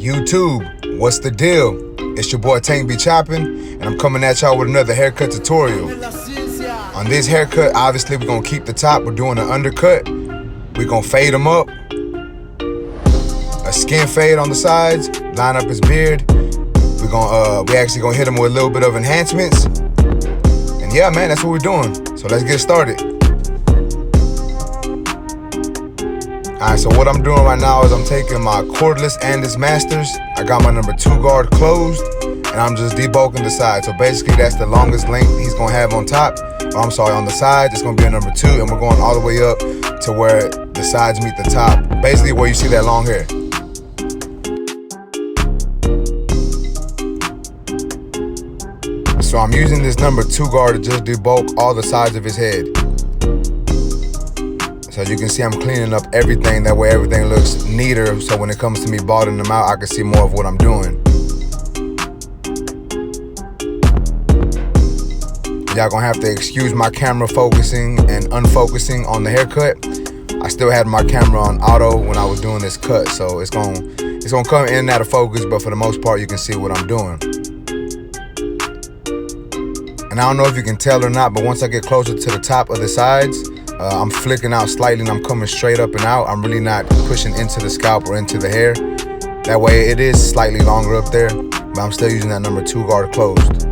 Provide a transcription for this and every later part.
YouTube, what's the deal? It's your boy Tank be Choppin, and I'm coming at y'all with another haircut tutorial. On this haircut, obviously we're gonna keep the top. We're doing an undercut. We're gonna fade him up. A skin fade on the sides, line up his beard. We actually gonna hit him with a little bit of enhancements. And yeah, man, that's what we're doing. So let's get started. Alright, so what I'm doing right now is I'm taking my cordless Enhancement Masters. I got my number 2 guard closed, and I'm just debulking the side. So basically that's the longest length he's gonna have on top. On the sides, it's gonna be a number 2, and we're going all the way up to where the sides meet the top. Basically where you see that long hair. So I'm using this number 2 guard to just debulk all the sides of his head. So as you can see, I'm cleaning up everything. That way everything looks neater. So when it comes to me balding them out, I can see more of what I'm doing. Y'all gonna have to excuse my camera focusing and unfocusing on the haircut. I still had my camera on auto when I was doing this cut. So it's gonna come in and out of focus, but for the most part, you can see what I'm doing. And I don't know if you can tell or not, but once I get closer to the top of the sides, I'm flicking out slightly and I'm coming straight up and out. I'm really not pushing into the scalp or into the hair. That way it is slightly longer up there, but I'm still using that number 2 guard closed.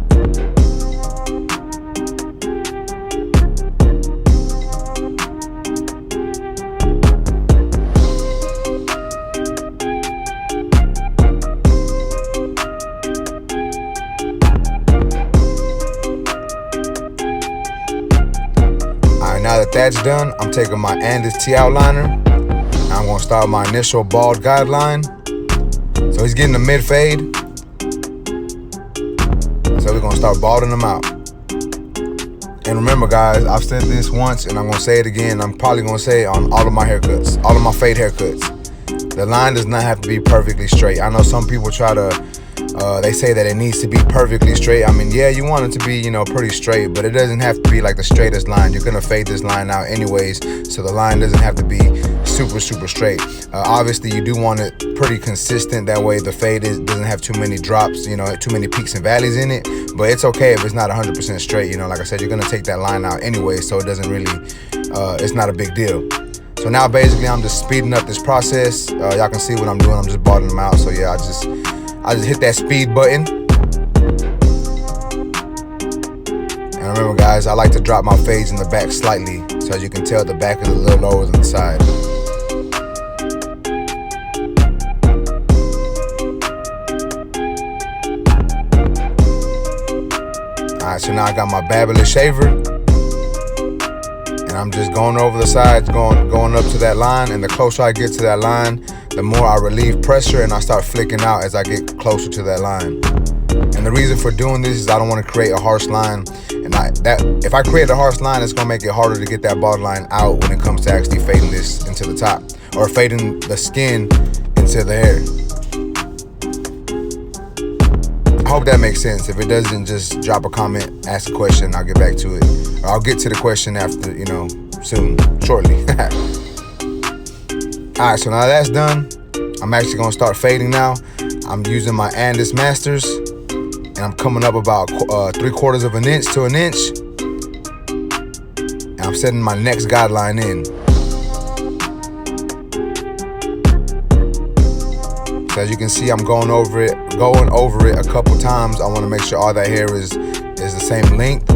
Now that that's done, I'm taking my Andis T outliner. Now I'm gonna start my initial bald guideline. So he's getting the mid fade. So we're gonna start balding him out. And remember guys, I've said this once and I'm gonna say it again. I'm probably gonna say it on all of my haircuts, all of my fade haircuts. The line does not have to be perfectly straight. I know some people try to, they say that it needs to be perfectly straight. I mean, yeah, you want it to be, pretty straight, but it doesn't have to be like the straightest line. You're gonna fade this line out anyways, so the line doesn't have to be super straight. Obviously, you do want it pretty consistent. That way, the fade doesn't have too many drops, too many peaks and valleys in it. But it's okay if it's not 100% straight. Like I said, you're gonna take that line out anyway, so it doesn't really, it's not a big deal. So now basically, I'm just speeding up this process. Y'all can see what I'm doing. I'm just balding them out. So yeah, I just hit that speed button. And remember guys, I like to drop my fades in the back slightly. So as you can tell, the back is a little lower than the side. Alright, so now I got my Babyliss Shaver. And I'm just going over the sides, going up to that line. And the closer I get to that line, the more I relieve pressure and I start flicking out as I get closer to that line. And the reason for doing this is I don't want to create a harsh line. And if I create a harsh line, it's going to make it harder to get that bald line out when it comes to actually fading this into the top or fading the skin into the hair. I hope that makes sense. If it doesn't, just drop a comment, ask a question, I'll get back to it. Or I'll get to the question after, soon, shortly. Alright, so now that's done, I'm actually gonna start fading now. I'm using my Enhancement Masters, and I'm coming up about 3/4 of an inch to an inch. And I'm setting my next guideline in. So as you can see, I'm going over it a couple times. I wanna make sure all that hair is the same length.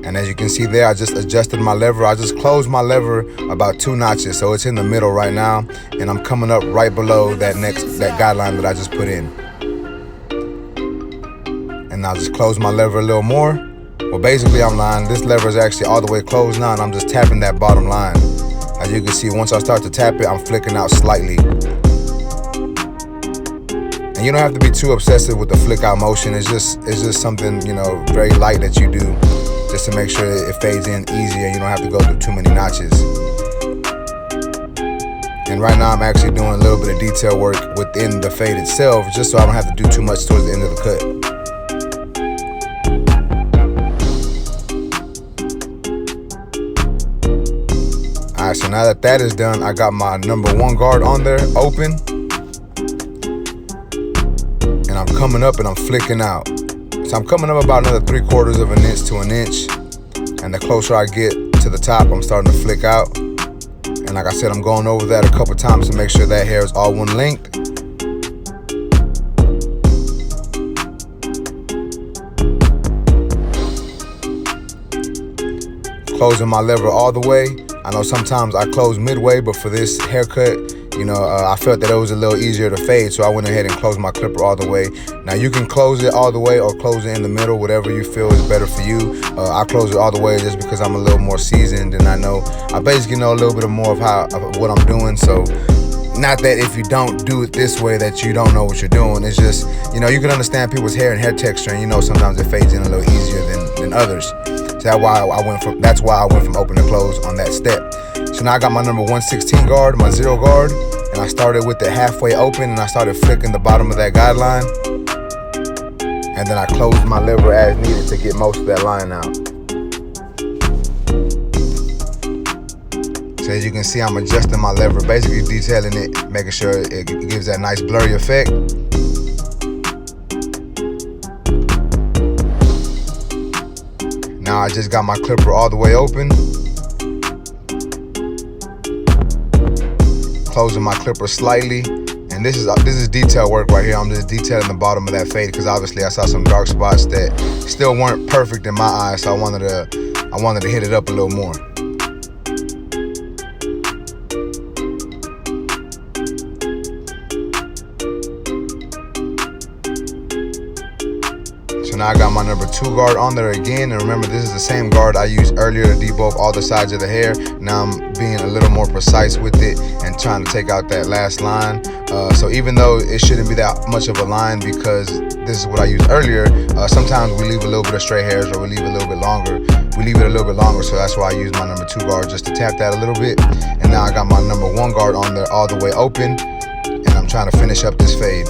And as you can see there, I just adjusted my lever. I just closed my lever about 2 notches, so it's in the middle right now, and I'm coming up right below that guideline that I just put in. And I'll just close my lever a little more. Well, basically I'm lying. This lever is actually all the way closed now, and I'm just tapping that bottom line. As you can see, once I start to tap it, I'm flicking out slightly. And you don't have to be too obsessive with the flick out motion. It's just something, very light that you do, just to make sure it fades in easier and you don't have to go through too many notches. And right now I'm actually doing a little bit of detail work within the fade itself, just so I don't have to do too much towards the end of the cut. Alright, so now that that is done, I got my number 1 guard on there, open. And I'm coming up and I'm flicking out. So I'm coming up about another 3/4 of an inch to an inch. And the closer I get to the top, I'm starting to flick out. And like I said, I'm going over that a couple times to make sure that hair is all one length. Closing my lever all the way. I know sometimes I close midway, but for this haircut, you know, I felt that it was a little easier to fade, so I went ahead and closed my clipper all the way. Now you can close it all the way or close it in the middle, whatever you feel is better for you. I close it all the way just because I'm a little more seasoned and I basically know a little bit more of what I'm doing. So not that if you don't do it this way that you don't know what you're doing. It's just, you know, you can understand people's hair and hair texture, and you know sometimes it fades in a little easier than others. So that's why I went from open to close on that step. So now I got my number 116 guard, my 0 guard, and I started with it halfway open and I started flicking the bottom of that guideline. And then I closed my lever as needed to get most of that line out. So as you can see, I'm adjusting my lever, basically detailing it, making sure it gives that nice blurry effect. Now I just got my clipper all the way open. Closing my clipper slightly. And this is detail work right here. I'm just detailing the bottom of that fade because obviously I saw some dark spots that still weren't perfect in my eyes, so I wanted to hit it up a little more. So now I got my number 2 guard on there again, and remember this is the same guard I used earlier to debulk all the sides of the hair. Now I'm being a little more precise with it and trying to take out that last line. So even though it shouldn't be that much of a line because this is what I used earlier, sometimes we leave a little bit of stray hairs or we leave it a little bit longer. So that's why I use my number 2 guard just to tap that a little bit. And now I got my number 1 guard on there all the way open, and I'm trying to finish up this fade.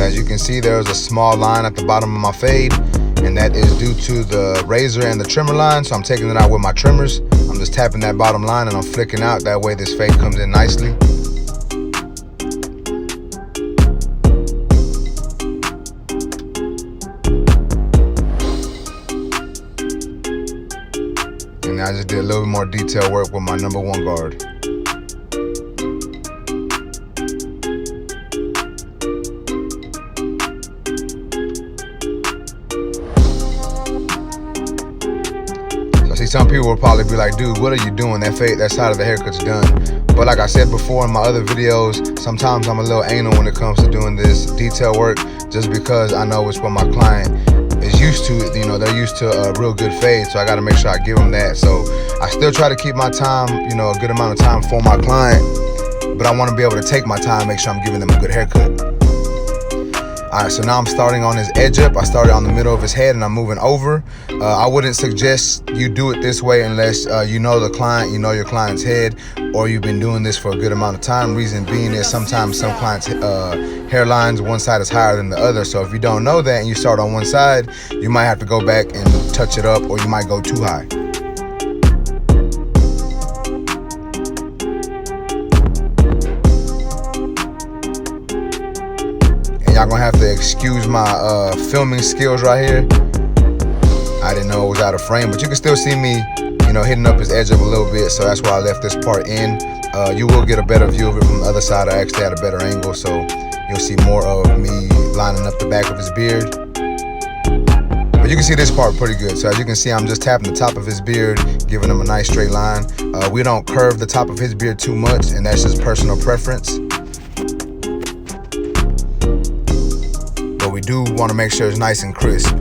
As you can see, there's a small line at the bottom of my fade, and that is due to the razor and the trimmer line, so I'm taking it out with my trimmers. I'm just tapping that bottom line and I'm flicking out. That way this fade comes in nicely. And I just did a little bit more detail work with my number 1 guard. See, some people will probably be like, dude, what are you doing? That side of the haircut's done. But like I said before in my other videos, sometimes I'm a little anal when it comes to doing this detail work, just because I know it's what my client is used to. You know, they're used to a real good fade, so I got to make sure I give them that. So I still try to keep my time, you know, a good amount of time for my client, but I want to be able to take my time, make sure I'm giving them a good haircut. Alright, so now I'm starting on his edge up. I started on the middle of his head and I'm moving over. I wouldn't suggest you do it this way unless you know the client, you know your client's head, or you've been doing this for a good amount of time. Reason being is sometimes some clients' hairlines, one side is higher than the other. So if you don't know that and you start on one side, you might have to go back and touch it up, or you might go too high. Y'all gonna have to excuse my filming skills right here. I didn't know it was out of frame, but you can still see me, you know, hitting up his edge up a little bit, so that's why I left this part in. You will get a better view of it from the other side. I actually had a better angle, so you'll see more of me lining up the back of his beard. But you can see this part pretty good. So as you can see, I'm just tapping the top of his beard, giving him a nice straight line. We don't curve the top of his beard too much, and that's just personal preference. But we do want to make sure it's nice and crisp.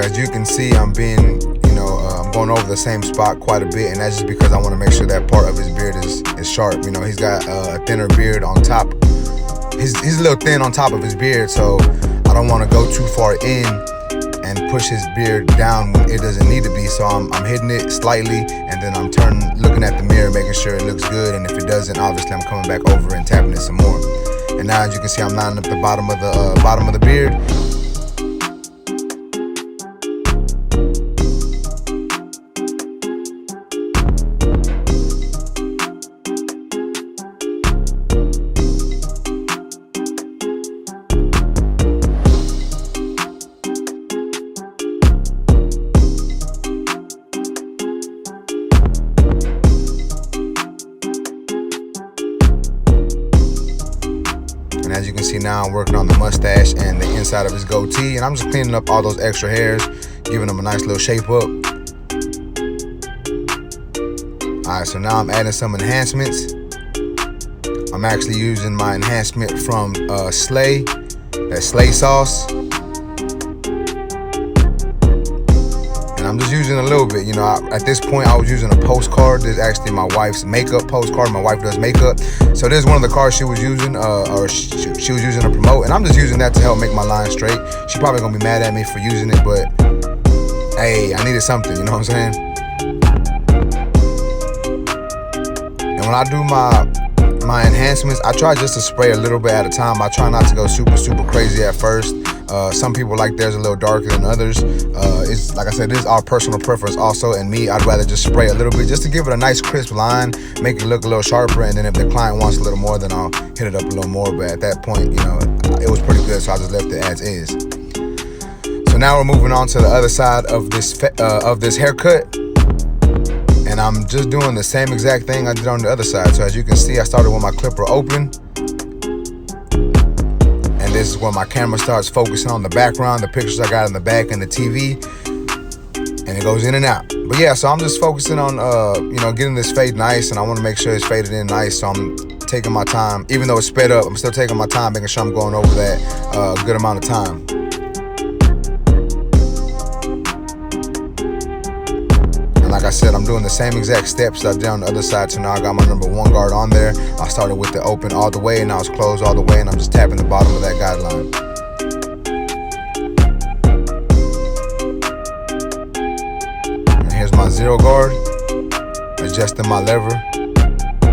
as you can see, I'm being, I'm going over the same spot quite a bit, and that's just because I want to make sure that part of his beard is sharp. He's got a thinner beard on top. He's a little thin on top of his beard, so I don't want to go too far in and push his beard down when it doesn't need to be. So I'm hitting it slightly, and then I'm looking at the mirror, making sure it looks good. And if it doesn't, obviously I'm coming back over and tapping it some more. And now, as you can see, I'm lining up the bottom of the beard. And as you can see now, I'm working on the mustache and the inside of his goatee, and I'm just cleaning up all those extra hairs, giving him a nice little shape up. All right, so now I'm adding some enhancements. I'm actually using my enhancement from Slay, that Slay sauce. And I'm just using a little bit, at this point I was using a postcard. This is actually my wife's makeup postcard. My wife does makeup. So this is one of the cards she was using, she was using to promote, and I'm just using that to help make my line straight. She's probably gonna be mad at me for using it, but hey, I needed something, you know what I'm saying? And when I do my enhancements, I try just to spray a little bit at a time. I try not to go super crazy at first. Some people like theirs a little darker than others. It's like I said, this is our personal preference also, and me, I'd rather just spray a little bit just to give it a nice crisp line, make it look a little sharper, and then if the client wants a little more, then I'll hit it up a little more. But at that point, it was pretty good, so I just left it as is. So now we're moving on to the other side of this haircut, and I'm just doing the same exact thing I did on the other side. So as you can see, I started with my clipper open. And this is where my camera starts focusing on the background, the pictures I got in the back and the TV, and it goes in and out. But yeah, so I'm just focusing on, getting this fade nice, and I want to make sure it's faded in nice. So I'm taking my time, even though it's sped up, I'm still taking my time, making sure I'm going over that good amount of time. And like I said, I'm doing the same exact steps that I did on the other side. So now I got my number 1 guard on there. I started with the open all the way, and now it's closed all the way, and I'm just tapping the bottom of that guideline. And here's my 0 guard, adjusting my lever,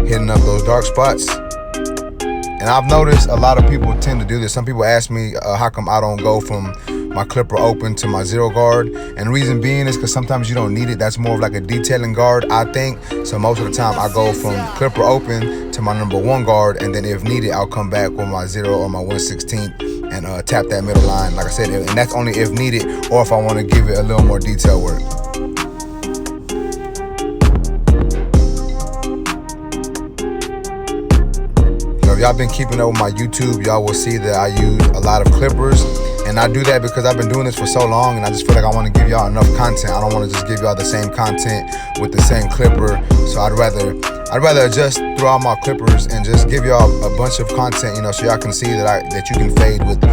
hitting up those dark spots. And I've noticed a lot of people tend to do this. Some people ask me how come I don't go from my clipper open to my 0 guard, and the reason being is because sometimes you don't need it. That's more of like a detailing guard, I think. So most of the time I go from clipper open to my number 1 guard, and then if needed, I'll come back with my 0 or my 1/16 and tap that middle line, like I said, and that's only if needed or if I want to give it a little more detail work. So if y'all been keeping up with my YouTube, y'all will see that I use a lot of clippers. And I do that because I've been doing this for so long, and I just feel like I want to give y'all enough content. I don't want to just give y'all the same content with the same clipper. So I'd rather adjust throughout my clippers and just give y'all a bunch of content, so y'all can see that you can fade with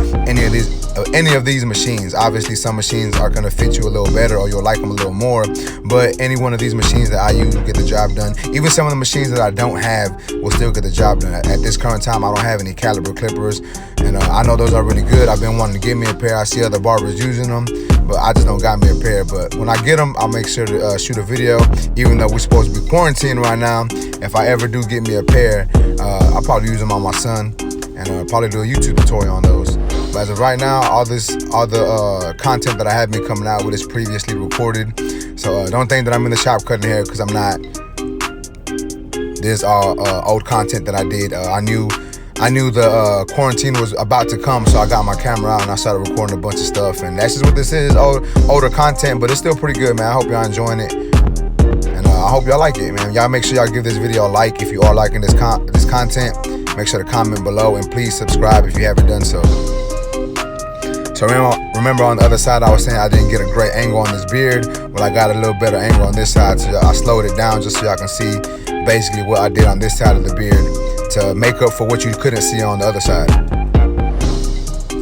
any of these machines. Obviously, some machines are gonna fit you a little better, or you'll like them a little more. But any one of these machines that I use will get the job done. Even some of the machines that I don't have will still get the job done. At this current time, I don't have any caliber clippers, and I know those are really good. I've been wanting to get me a pair. I see other barbers using them, but I just don't got me a pair. But when I get them, I'll make sure to shoot a video. Even though we're supposed to be quarantined right now, if I ever do get me a pair, I'll probably use them on my son, and probably do a YouTube tutorial on those. But as of right now, all the content that I have been coming out with is previously recorded. So don't think that I'm in the shop cutting hair, because I'm not. This is all old content that I did. I knew the quarantine was about to come, so I got my camera out and I started recording a bunch of stuff. And that's just what this is, older content, but it's still pretty good, man. I hope y'all enjoying it, and I hope y'all like it, man. Y'all make sure y'all give this video a like if you are liking this content. Make sure to comment below, and please subscribe if you haven't done so. So remember on the other side, I was saying I didn't get a great angle on this beard. Well, I got a little better angle on this side, so I slowed it down just so y'all can see basically what I did on this side of the beard to make up for what you couldn't see on the other side.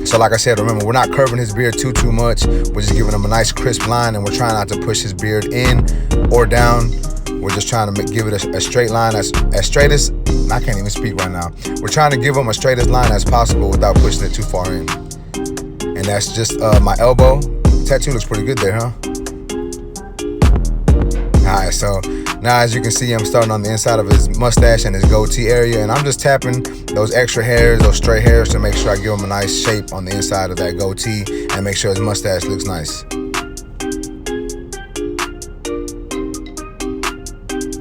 So like I said, remember, we're not curving his beard too much. We're just giving him a nice crisp line, and we're trying not to push his beard in or down. We're just trying to give it a straight line, as straight as, I can't even speak right now. We're trying to give him a straightest line as possible without pushing it too far in. And that's just my elbow. Tattoo looks pretty good there, huh? Alright, so now as you can see, I'm starting on the inside of his mustache and his goatee area, and I'm just tapping those extra hairs, those stray hairs, to make sure I give him a nice shape on the inside of that goatee and make sure his mustache looks nice.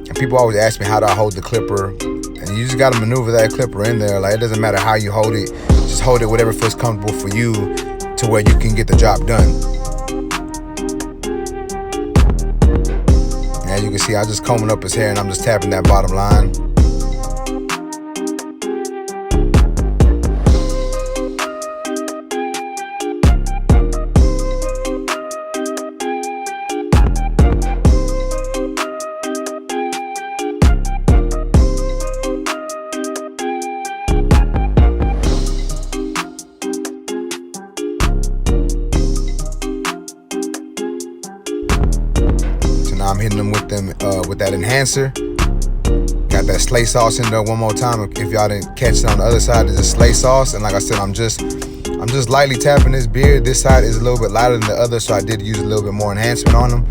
And people always ask me, how do I hold the clipper? And you just gotta maneuver that clipper in there. Like, it doesn't matter how you hold it, just hold it whatever feels comfortable for you to where you can get the job done. As you can see, I'm just combing up his hair and I'm just tapping that bottom line. I'm hitting them with that enhancer. Got that slay sauce in there one more time. If y'all didn't catch it, on the other side is the slay sauce, and like I said, I'm just lightly tapping his beard. This side is a little bit lighter than the other, so I did use a little bit more enhancement on him.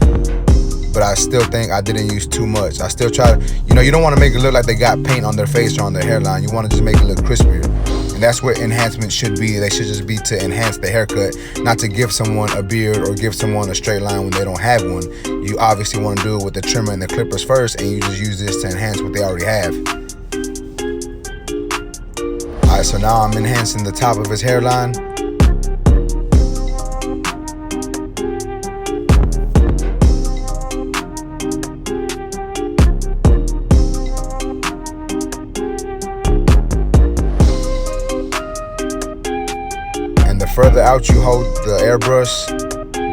But I still think I didn't use too much. I still try to, you don't want to make it look like they got paint on their face or on their hairline. You want to just make it look crispier. And that's what enhancements should be. They should just be to enhance the haircut, not to give someone a beard or give someone a straight line when they don't have one. You obviously want to do it with the trimmer and the clippers first, and you just use this to enhance what they already have. Alright, so now I'm enhancing the top of his hairline. The further out you hold the airbrush,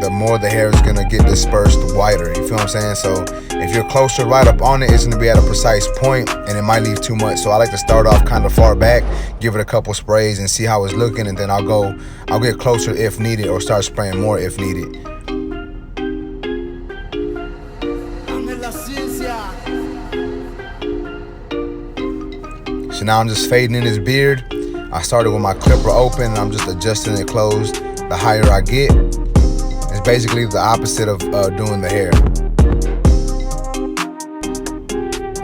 the more the hair is gonna get dispersed wider. You feel what I'm saying? So if you're closer right up on it, it's gonna be at a precise point, and it might leave too much. So I like to start off kind of far back, give it a couple sprays and see how it's looking, and then I'll get closer if needed, or start spraying more if needed. So now I'm just fading in his beard. I started with my clipper open, and I'm just adjusting it closed. The higher I get, it's basically the opposite of doing the hair.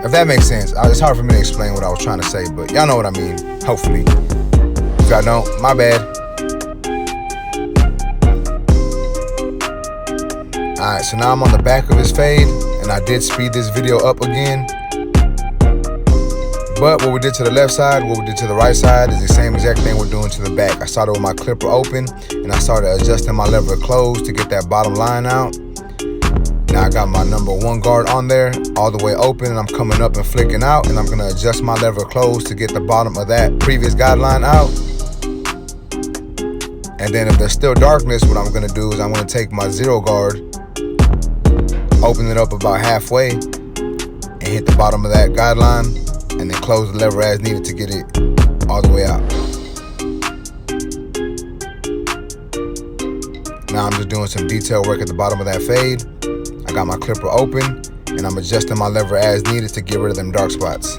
If that makes sense. It's hard for me to explain what I was trying to say, but y'all know what I mean, hopefully. If y'all don't, my bad. Alright, so now I'm on the back of his fade, and I did speed this video up again. But what we did to the left side, what we did to the right side is the same exact thing we're doing to the back. I started with my clipper open, and I started adjusting my lever closed to get that bottom line out. Now I got my number 1 guard on there, all the way open, and I'm coming up and flicking out, and I'm gonna adjust my lever closed to get the bottom of that previous guideline out. And then if there's still darkness, what I'm gonna do is I'm gonna take my 0 guard, open it up about halfway, and hit the bottom of that guideline, and then close the lever as needed to get it all the way out. Now I'm just doing some detail work at the bottom of that fade. I got my clipper open, and I'm adjusting my lever as needed to get rid of them dark spots.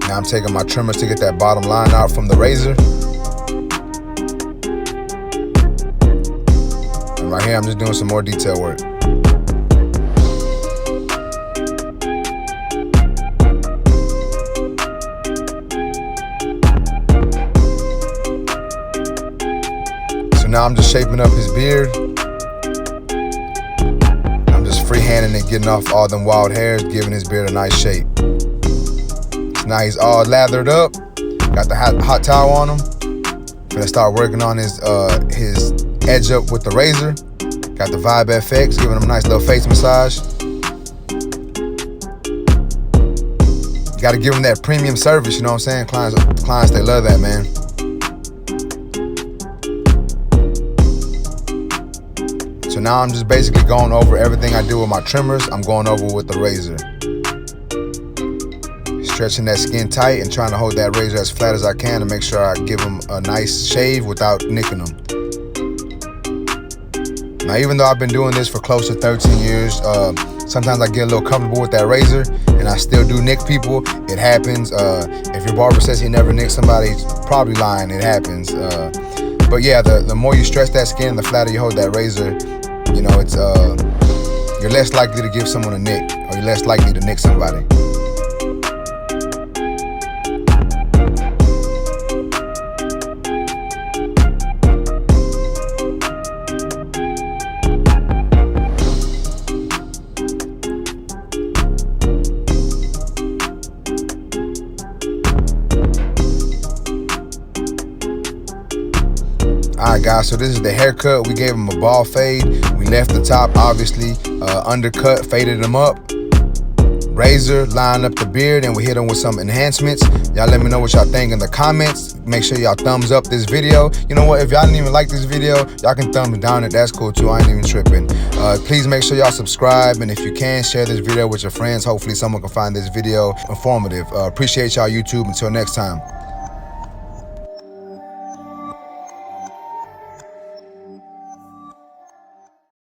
Now I'm taking my trimmers to get that bottom line out from the razor. And right here, I'm just doing some more detail work. So now I'm just shaping up his beard. I'm just freehanding it, getting off all them wild hairs, giving his beard a nice shape. So now he's all lathered up. Got the hot towel on him. Gonna start working on his edge up with the razor. Got the Vibe FX, giving him a nice little face massage. You gotta give him that premium service, you know what I'm saying? Clients, they love that, man. So now I'm just basically going over everything I do with my trimmers. I'm going over with the razor. stretching that skin tight and trying to hold that razor as flat as I can to make sure I give them a nice shave without nicking them. Now, even though I've been doing this for close to 13 years, sometimes I get a little comfortable with that razor and I still do nick people. It happens. If your barber says he never nicked somebody, he's probably lying. It happens. But yeah, the more you stretch that skin, the flatter you hold that razor, you know, it's you're less likely to give someone a nick, or you're less likely to nick somebody. Alright guys, so this is the haircut. We gave him a ball fade. We left the top, obviously, undercut, faded him up. Razor, lined up the beard, and we hit him with some enhancements. Y'all let me know what y'all think in the comments. Make sure y'all thumbs up this video. You know what, if y'all didn't even like this video, y'all can thumb down it, that's cool too, I ain't even tripping. Please make sure y'all subscribe, and if you can, share this video with your friends. Hopefully someone can find this video informative. Appreciate y'all, YouTube. Until next time.